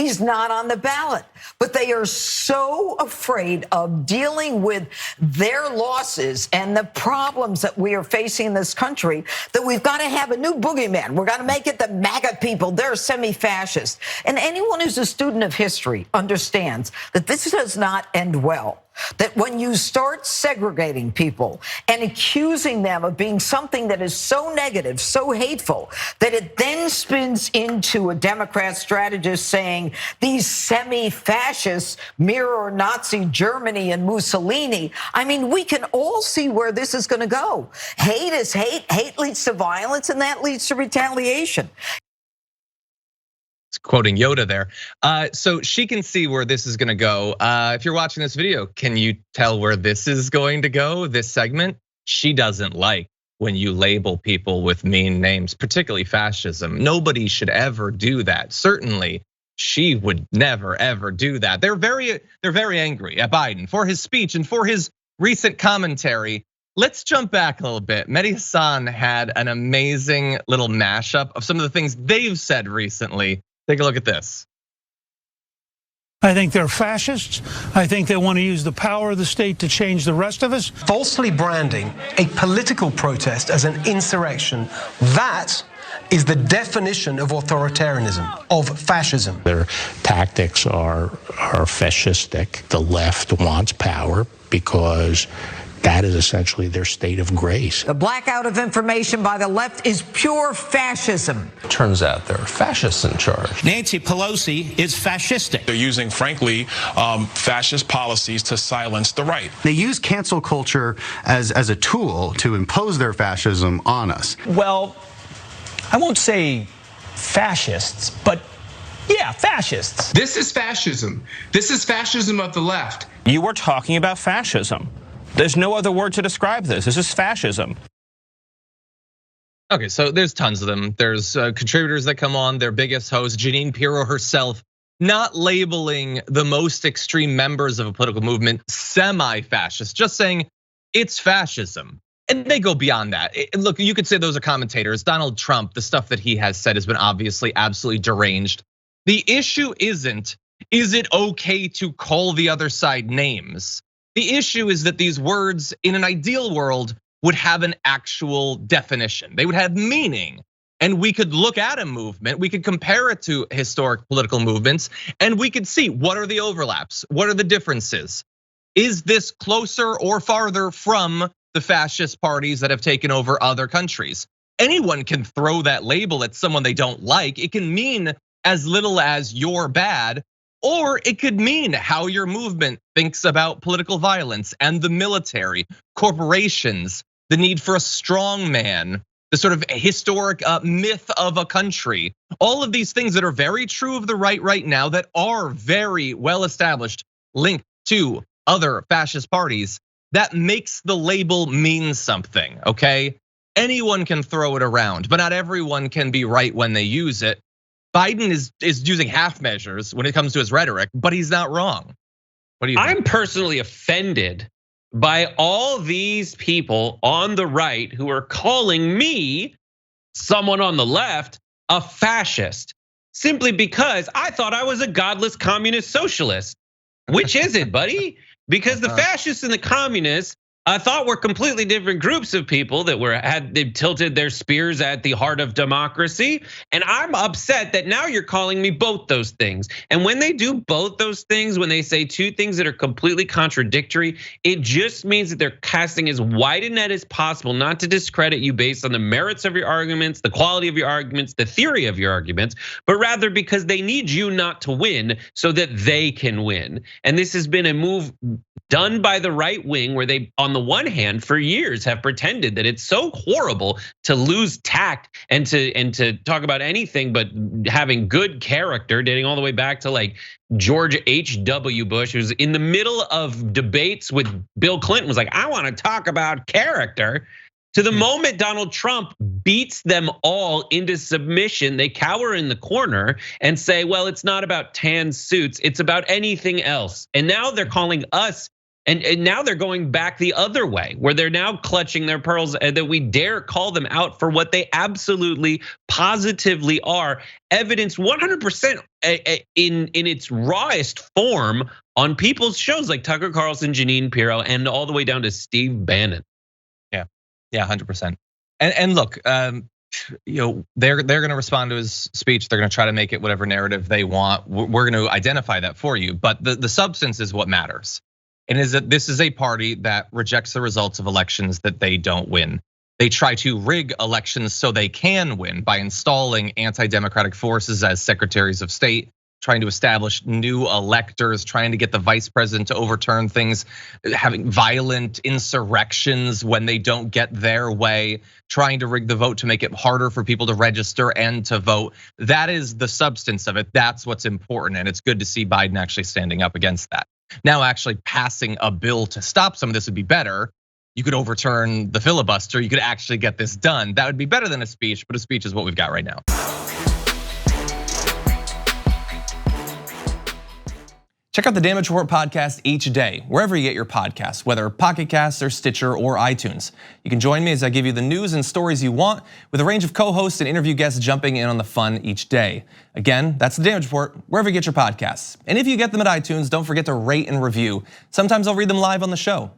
He's not on the ballot, but they are so afraid of dealing with their losses and the problems that we are facing in this country that we've got to have a new boogeyman. We're going to make it the MAGA people. They're semi-fascist. And anyone who's a student of history understands that this does not end well. That when you start segregating people and accusing them of being something that is so negative, so hateful, that it then spins into a Democrat strategist saying these semi-fascists mirror Nazi Germany and Mussolini. I mean, we can all see where this is going to go. Hate is hate. Hate leads to violence, and that leads to retaliation. Quoting Yoda there. So she can see where this is going to go. If you're watching this video, can you tell where this is going to go, this segment? She doesn't like when you label people with mean names, particularly fascism. Nobody should ever do that. Certainly, she would never, ever do that. They're very angry at Biden for his speech and for his recent commentary. Let's jump back a little bit. Mehdi Hasan had an amazing little mashup of some of the things they've said recently. Take a look at this. I think they're fascists. I think they want to use the power of the state to change the rest of us. Falsely branding a political protest as an insurrection, that is the definition of authoritarianism, of fascism. Their tactics are fascistic. The left wants power because that is essentially their state of grace. The blackout of information by the left is pure fascism. Turns out there are fascists in charge. Nancy Pelosi is fascistic. They're using, frankly, fascist policies to silence the right. They use cancel culture as a tool to impose their fascism on us. Well, I won't say fascists, but yeah, fascists. This is fascism. This is fascism of the left. You were talking about fascism. There's no other word to describe this. This is fascism. Okay, so there's tons of them. There's contributors that come on, their biggest host, Jeanine Pirro herself, not labeling the most extreme members of a political movement semi-fascist, just saying it's fascism. And they go beyond that. Look, you could say those are commentators. Donald Trump, the stuff that he has said has been obviously absolutely deranged. The issue isn't, is it okay to call the other side names? The issue is that these words in an ideal world would have an actual definition. They would have meaning. And we could look at a movement, we could compare it to historic political movements, and we could see what are the overlaps, what are the differences? Is this closer or farther from the fascist parties that have taken over other countries? Anyone can throw that label at someone they don't like. It can mean as little as you're bad, or it could mean how your movement thinks about political violence and the military, corporations, the need for a strong man, the sort of historic myth of a country. All of these things that are very true of the right now, that are very well established, linked to other fascist parties, that makes the label mean something, okay? Anyone can throw it around, but not everyone can be right when they use it. Biden is using half measures when it comes to his rhetoric, but he's not wrong. What do you think? I'm personally offended by all these people on the right who are calling me, someone on the left, a fascist, simply because I thought I was a godless communist socialist. Which is it, buddy? Because the fascists and the communists, I thought were completely different groups of people that they tilted their spears at the heart of democracy. And I'm upset that now you're calling me both those things. And when they do both those things, when they say two things that are completely contradictory, it just means that they're casting as wide a net as possible, not to discredit you based on the merits of your arguments, the quality of your arguments, the theory of your arguments, but rather because they need you not to win so that they can win. And this has been a move done by the right wing, where they, on the one hand, for years have pretended that it's so horrible to lose tact and to talk about anything but having good character, dating all the way back to like George H.W. Bush, who's in the middle of debates with Bill Clinton, was like, I want to talk about character. To the moment Donald Trump beats them all into submission, they cower in the corner and say, well, it's not about tan suits, it's about anything else. And now they're calling us And now they're going back the other way, where they're now clutching their pearls, and that we dare call them out for what they absolutely, positively are. Evidence 100% in its rawest form on people's shows like Tucker Carlson, Jeanine Pirro, and all the way down to Steve Bannon. Yeah, 100%. And look, they're going to respond to his speech. They're going to try to make it whatever narrative they want. We're going to identify that for you, but the substance is what matters. And is that this is a party that rejects the results of elections that they don't win. They try to rig elections so they can win by installing anti-democratic forces as secretaries of state, trying to establish new electors, trying to get the vice president to overturn things, having violent insurrections when they don't get their way, trying to rig the vote to make it harder for people to register and to vote. That is the substance of it. That's what's important. And it's good to see Biden actually standing up against that. Now actually passing a bill to stop some of this would be better. You could overturn the filibuster. You could actually get this done. That would be better than a speech, but a speech is what we've got right now. Check out the Damage Report podcast each day, wherever you get your podcasts, whether Pocket Casts or Stitcher or iTunes. You can join me as I give you the news and stories you want, with a range of co-hosts and interview guests jumping in on the fun each day. Again, that's the Damage Report, wherever you get your podcasts. And if you get them at iTunes, don't forget to rate and review. Sometimes I'll read them live on the show.